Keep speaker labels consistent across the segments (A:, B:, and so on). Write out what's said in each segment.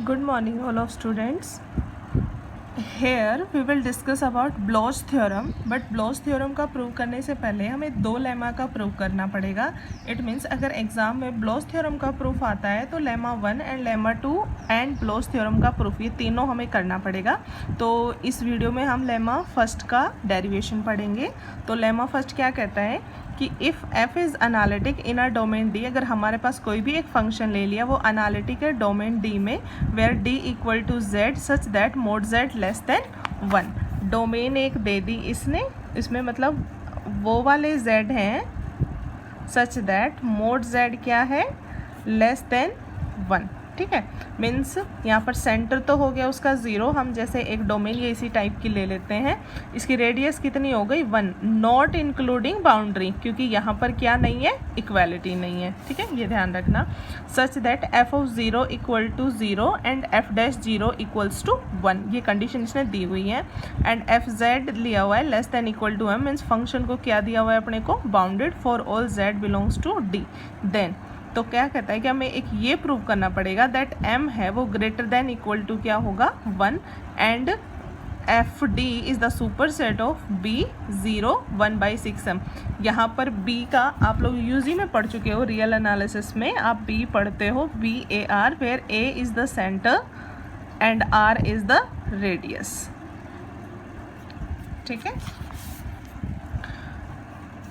A: Good morning all of students. Here we will discuss about Bloch theorem, but Bloch theorem का prove करने से पहले हमें दो लेमा का प्रूव करना पड़ेगा. इट मीन्स अगर एग्जाम में Bloch theorem का प्रूफ आता है तो lemma 1 and lemma 2 and Bloch theorem का प्रूफ ये तीनों हमें करना पड़ेगा. तो इस वीडियो में हम लेमा फर्स्ट का डेरिवेशन पढ़ेंगे. तो लेमा फर्स्ट क्या कहता है कि if f is analytic in a domain d, अगर हमारे पास कोई भी एक फंक्शन ले लिया वो अनालिटिक है डोमेन d में, where d equal to z such that mod z less than 1. Domain एक दे दी इसने, इसमें मतलब वो वाले z हैं सच दैट मोड z क्या है, लेस देन 1. ठीक है, मीन्स यहाँ पर सेंटर तो हो गया उसका 0. हम जैसे एक डोमेन ये इसी टाइप की ले लेते हैं. इसकी रेडियस कितनी हो गई 1, नॉट इंक्लूडिंग बाउंड्री, क्योंकि यहाँ पर क्या नहीं है, इक्वालिटी नहीं है. ठीक है, ये ध्यान रखना. Such that f of 0 equal to 0 and f dash 0 equals to 1. ये कंडीशन इसने दी हुई है. एंड एफ जेड लिया हुआ है less than equal to m, means function को क्या दिया हुआ है अपने को, bounded for all z belongs to d. Then तो क्या कहता है कि हमें एक ये प्रूव करना पड़ेगा दैट m है वो ग्रेटर देन इक्वल टू क्या होगा 1 and F D is the super set of b 0 1/6m. यहाँ पर b का आप लोग यूजी में पढ़ चुके हो, रियल एनालिसिस में आप b पढ़ते हो VAR, where a is the centre and r is the radius. ठीक है,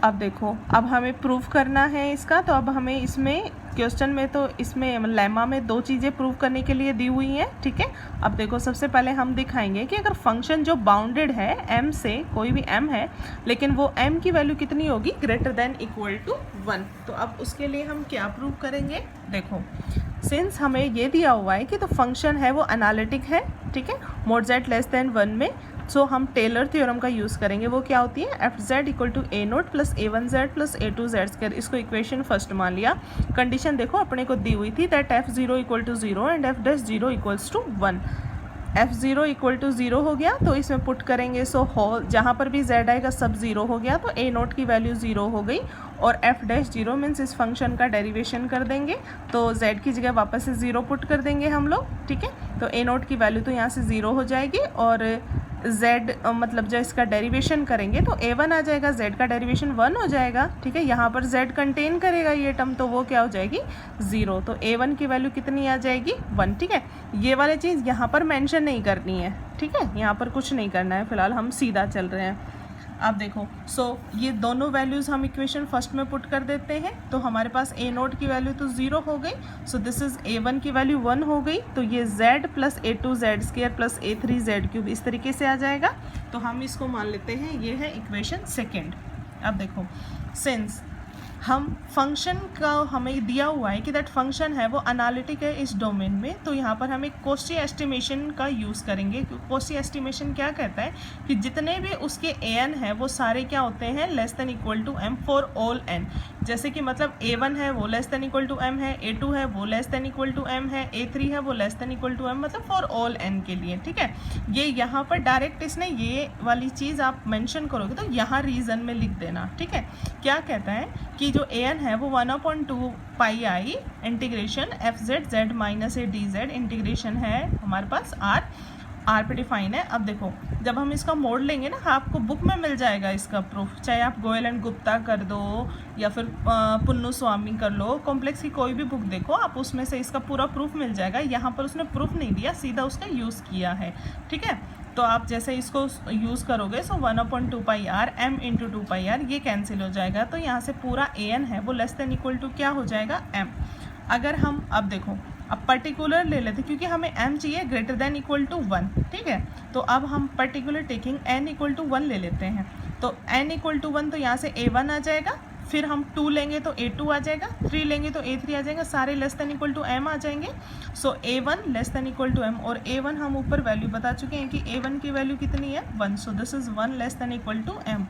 A: अब देखो, अब हमें प्रूफ करना है इसका. तो अब हमें इसमें क्वेश्चन में तो इसमें लेमा में दो चीज़ें प्रूव करने के लिए दी हुई हैं. ठीक है, अब देखो सबसे पहले हम दिखाएंगे कि अगर फंक्शन जो बाउंडेड है m से, कोई भी m है लेकिन वो m की वैल्यू कितनी होगी, ग्रेटर देन इक्वल टू 1. तो अब उसके लिए हम क्या प्रूव करेंगे, देखो सिंस हमें ये दिया हुआ है कि तो फंक्शन है वो एनालिटिक है. ठीक है, मोड z लेस देन 1 में. सो हम टेलर थ्योरम का यूज़ करेंगे. वो क्या होती है, F Z equal to A naught plus a1z plus a2z square. इसको इक्वेशन फर्स्ट मान लिया. कंडीशन देखो अपने को दी हुई थी that f 0 equal to 0 and f dash 0 equals to 1. f 0 equal to 0 हो गया तो इसमें पुट करेंगे. सो होल जहाँ पर भी z आएगा सब 0 हो गया, तो a नोट की वैल्यू 0 हो गई और f डैश 0 मीन्स इस फंक्शन का डेरिवेशन कर देंगे. तो z की जगह वापस से 0 पुट कर देंगे हम लोग. ठीक है, तो a नोट की वैल्यू तो यहाँ से 0 हो जाएगी और z मतलब जब इसका डेरिवेशन करेंगे तो a1 आ जाएगा, z का डेरिवेशन 1 हो जाएगा. ठीक है, यहाँ पर z कंटेन करेगा ये टर्म, तो वो क्या हो जाएगी 0. तो a1 की वैल्यू कितनी आ जाएगी 1. ठीक है, ये वाली चीज़ यहाँ पर मेंशन नहीं करनी है. ठीक है, यहाँ पर कुछ नहीं करना है, फिलहाल हम सीधा चल रहे हैं. अब देखो, सो ये दोनों वैल्यूज़ हम इक्वेशन फर्स्ट में पुट कर देते हैं. तो हमारे पास a नोट की वैल्यू तो 0 हो गई. सो दिस इज़ a1 की वैल्यू 1 हो गई. तो ये z plus a2z square plus a3z cube इस तरीके से आ जाएगा. तो हम इसको मान लेते हैं ये है इक्वेशन सेकेंड. अब देखो, सिंस हम फंक्शन का हमें दिया हुआ है कि दैट फंक्शन है वो एनालिटिक है इस डोमेन में, तो यहाँ पर हम एक कॉची एस्टिमेशन का यूज़ करेंगे. कॉची एस्टिमेशन क्या कहता है कि जितने भी उसके an है वो सारे क्या होते हैं, less than equal to m for all n. जैसे कि मतलब a1 है वो less than equal to m है, a2 है वो less than equal to m है, a3 है वो less than equal to m, मतलब फॉर ऑल n के लिए. ठीक है, ये यहाँ पर डायरेक्ट इसने ये वाली चीज़ आप मेंशन करोगे तो यहाँ रीज़न में लिख देना. ठीक है, क्या कहता है कि जो an है वो 1/2 pi I integration F Z Z minus A D Z integration है हमारे पास आर पे डिफाइन है. अब देखो, जब हम इसका मोड लेंगे ना, आपको बुक में मिल जाएगा इसका प्रूफ, चाहे आप गोयल एंड गुप्ता कर दो या फिर पुन्नू स्वामी कर लो, कॉम्प्लेक्स की कोई भी बुक देखो आप, उसमें से इसका पूरा प्रूफ मिल जाएगा. यहाँ पर उसने प्रूफ नहीं दिया, सीधा उसका यूज़ किया है. ठीक है, तो आप जैसे इसको यूज़ करोगे so 1/2 pi R m into 2 pi R ये कैंसिल हो जाएगा. तो यहाँ से पूरा an है वो लेस देन इक्वल टू क्या हो जाएगा m. अगर हम अब देखो, अब पर्टिकुलर ले लेते क्योंकि हमें m चाहिए ग्रेटर देन इक्वल टू 1. ठीक है, तो अब हम particular taking n equal to 1 ले लेते हैं. तो n इक्वल टू 1 तो यहाँ से a1 आ जाएगा, फिर हम 2 लेंगे तो a2 आ जाएगा, 3 लेंगे तो a3 आ जाएगा, सारे less than equal to m आ जाएंगे. So a1 less than equal to m और a1 हम ऊपर वैल्यू बता चुके हैं कि a1 की वैल्यू कितनी है 1. So this is 1 less than equal to m.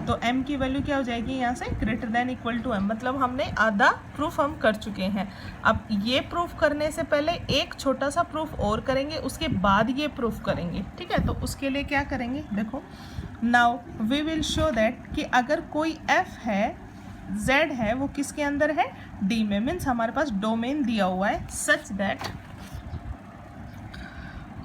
A: तो m की वैल्यू क्या हो जाएगी यहाँ से, greater than equal to m. मतलब हमने आधा प्रूफ हम कर चुके हैं. अब ये प्रूफ करने से पहले एक छोटा सा प्रूफ और करेंगे, उसके बाद ये प्रूफ करेंगे. ठीक है, तो उसके लिए क्या करेंगे, देखो now we will show that कि अगर कोई f है z है वो किसके अंदर है, d में. मीन्स हमारे पास डोमेन दिया हुआ है such that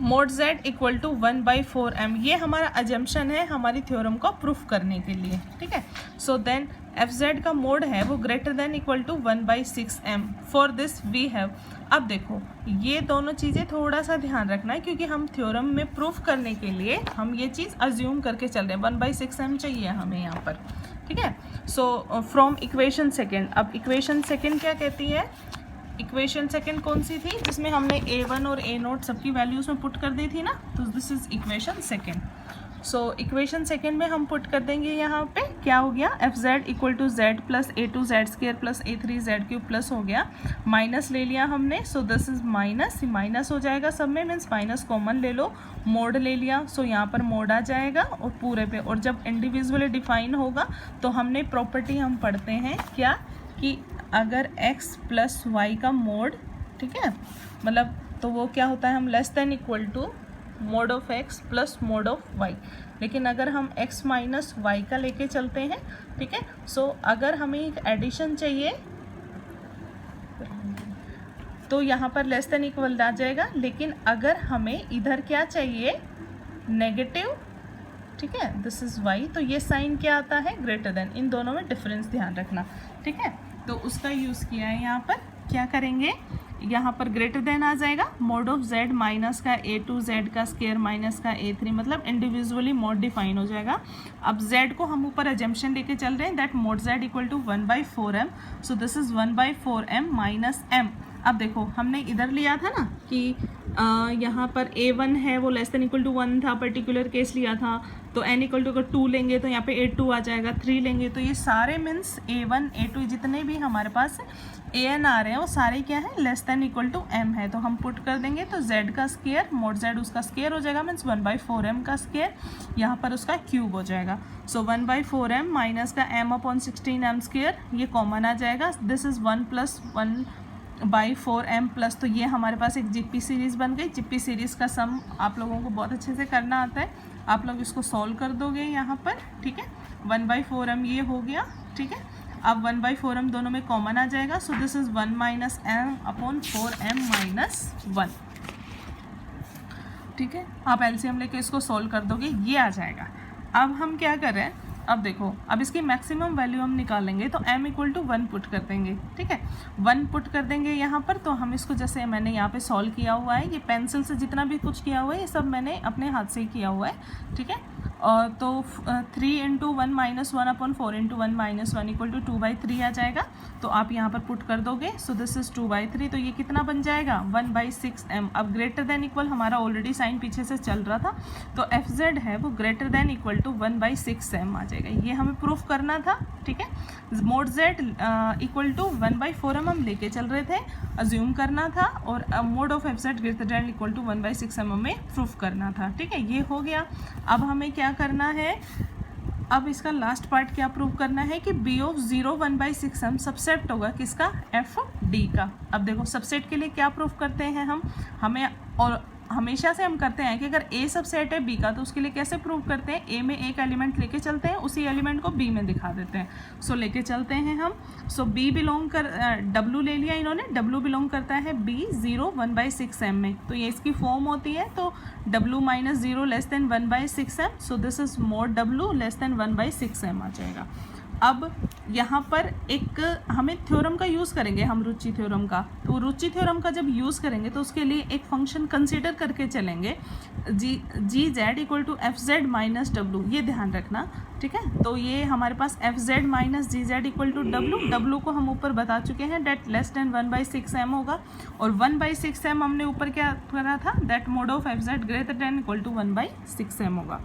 A: mod z equal to 1/4m, ये हमारा अजम्पशन है हमारी थ्योरम को प्रूफ करने के लिए, ठीक है। सो देन fz का मोड है वो greater than equal to 1/6m, for this we have. अब देखो ये दोनों चीज़ें थोड़ा सा ध्यान रखना है, क्योंकि हम थ्योरम में प्रूफ करने के लिए हम ये चीज़ अज्यूम करके चल रहे हैं, 1/6m चाहिए हमें यहाँ पर, ठीक है। सो फ्रॉम इक्वेशन सेकेंड, अब इक्वेशन सेकेंड क्या कहती है, इक्वेशन सेकंड कौन सी थी जिसमें हमने a1 और a0 सबकी वैल्यूज में पुट कर दी थी ना, तो this is equation second. So equation second में हम पुट कर देंगे यहाँ पे क्या हो गया, fz equal to z plus a2z² plus a3z³ plus हो गया, माइनस ले लिया हमने, so this is minus, minus हो जाएगा सब में, मीन्स माइनस कॉमन ले लो, मोड ले लिया, सो यहाँ पर मोड आ जाएगा और पूरे पे, और जब इंडिविजुअली डिफाइन होगा तो हमने प्रॉपर्टी हम पढ़ते हैं क्या कि अगर x प्लस वाई का मोड, ठीक है, मतलब तो वो क्या होता है, हम less than equal to mod of x plus mod of y, लेकिन अगर हम x माइनस वाई का लेके चलते हैं, ठीक है। सो अगर हमें एक एडिशन चाहिए तो यहाँ पर लेस देन इक्वल आ जाएगा, लेकिन अगर हमें इधर क्या चाहिए, नेगेटिव, ठीक है, दिस इज y, तो ये साइन क्या आता है, ग्रेटर देन, इन दोनों में डिफरेंस ध्यान रखना, ठीक है। तो उसका यूज़ किया है यहाँ पर, क्या करेंगे, यहाँ पर ग्रेटर देन आ जाएगा, मोड ऑफ z माइनस का a2z का स्क्वायर माइनस का a3, मतलब इंडिविजुअली मोड डिफाइन हो जाएगा। अब z को हम ऊपर एजम्पशन लेके चल रहे हैं that mod z equal to 1/4m, so this is 1/4m minus m। अब देखो हमने इधर लिया था ना कि यहाँ पर a1 है वो लेस देन इक्वल टू 1 था, पर्टिकुलर केस लिया था, तो n इक्वल टू अगर 2 लेंगे तो यहाँ पे a2 आ जाएगा, 3 लेंगे तो ये सारे मीन्स a1 a2 जितने भी हमारे पास an आ रहे हैं वो सारे क्या है, less than equal to m है, तो हम पुट कर देंगे, तो z का स्क्वायर मोड z उसका स्क्वायर हो जाएगा, मीन्स 1/4m का स्क्वायर, यहाँ पर उसका क्यूब हो जाएगा, सो 1/4m माइनस का m/16m स्क्वायर, ये कॉमन आ जाएगा, this is 1 plus 1/4m plus, तो ये हमारे पास एक जीपी सीरीज़ बन गई। जीपी सीरीज़ का सम आप लोगों को बहुत अच्छे से करना आता है, आप लोग इसको सॉल्व कर दोगे यहाँ पर, ठीक है। 1/4m ये हो गया, ठीक है। अब 1/4m दोनों में कॉमन आ जाएगा, सो this is 1 minus m/4m minus 1, ठीक है। आप एलसीएम लेके इसको सॉल्व कर दोगे, ये आ जाएगा। अब हम क्या कर रहे हैं, अब देखो अब इसकी मैक्सिमम वैल्यू हम निकालेंगे, तो m इक्वल टू 1 पुट कर देंगे, ठीक है, 1 पुट कर देंगे यहाँ पर। तो हम इसको जैसे मैंने यहाँ पे सॉल्व किया हुआ है, ये पेंसिल से जितना भी कुछ किया हुआ है ये सब मैंने अपने हाथ से ही किया हुआ है, ठीक है। और तो 3 into 1 minus 1/4 into 1 minus 1 equal to 2/3 आ जाएगा, तो आप यहाँ पर पुट कर दोगे, सो दिस इज 2/3, तो ये कितना बन जाएगा 1/6m। अब ग्रेटर देन इक्वल हमारा ऑलरेडी साइन पीछे से चल रहा था, तो fz है वो greater than equal to 1/6m आ जाएगा, ये हमें प्रूफ करना था, ठीक है। Mode z equal to 1/4m हम लेके चल रहे थे, अज्यूम करना था, और mod of fz greater than equal to 1/6m हमें प्रूफ करना था, ठीक है, ये हो गया। अब हमें क्या करना है, अब इसका लास्ट पार्ट क्या प्रूव करना है कि b ऑफ 0 1/6m सबसेट होगा किसका, f d का। अब देखो सबसेट के लिए क्या प्रूफ करते हैं हम, हमें और हमेशा से हम करते हैं कि अगर a सबसेट है b का, तो उसके लिए कैसे प्रूव करते हैं, a में एक एलिमेंट लेके चलते हैं, उसी एलिमेंट को b में दिखा देते हैं। सो लेके चलते हैं हम, सो b बिलोंग कर w ले लिया इन्होंने, w बिलोंग करता है b 0 1/6m में, तो ये इसकी फॉर्म होती है, तो w minus 0 less than 1/6m, so this is mode w less than 1/6m आ जाएगा। अब यहाँ पर एक हमें थ्योरम का यूज़ करेंगे, हम रुचि थ्योरम का, तो रुचि थ्योरम का जब यूज़ करेंगे तो उसके लिए एक फंक्शन कंसीडर करके चलेंगे, G Z equal to F Z minus W, ये ध्यान रखना, ठीक है। तो ये हमारे पास F Z minus G Z equal to W, W को हम ऊपर बता चुके हैं डेट लेस देन 1/6m होगा, और 1/6m हमने ऊपर क्या करा था, that mod of F Z greater than equal to 1/6m होगा,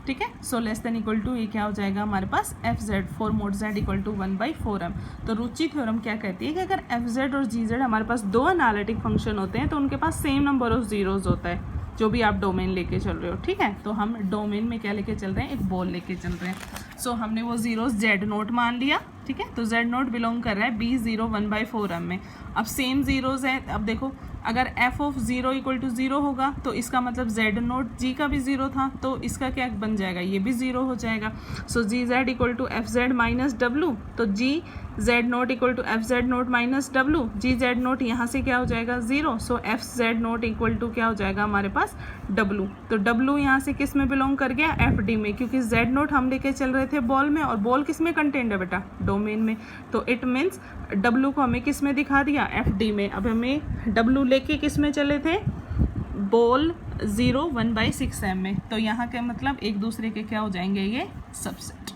A: ठीक है। So less than equal to ये क्या हो जाएगा हमारे पास F Z for mod Z equal to 1/4m। तो रुचि थ्योरम क्या कहती है कि अगर एफ जेड और जी जेड हमारे पास दो एनालिटिक फंक्शन होते हैं तो उनके पास सेम नंबर ऑफ जीरोज होता है, जो भी आप डोमेन लेके चल रहे हो, ठीक है। तो हम डोमेन में क्या लेके चल रहे हैं, एक बॉल लेके चल रहे हैं। सो हमने वो जीरोज जेड नोट मान लिया, ठीक है। तो जेड नोट बिलोंग कर रहा है b0 1/4m में। अब सेम जीरोज है, अब देखो अगर f ऑफ 0 इक्वल टू 0 होगा तो इसका मतलब जेड नोट g का भी 0 था, तो इसका क्या बन जाएगा, ये भी 0 हो जाएगा। So G Z equal to F Z minus W, तो g Z not equal to F Z not minus W, G Z not यहाँ से क्या हो जाएगा 0, so F Z not equal to क्या हो जाएगा हमारे पास डब्लू। तो डब्लू यहाँ से किस में बिलोंग कर गया, एफ डी में, क्योंकि जेड नोट हम लेके चल रहे थे बॉल में और बॉल किस में कंटेंट है बेटा, डोमेन में। तो इट मीन्स डब्लू को हमें किस में दिखा दिया, एफ डी में। अब हमें डब्लू लेके किस में चले थे, बॉल 0 1/6 m में। तो यहाँ के मतलब एक दूसरे के क्या हो जाएंगे ये सबसेट।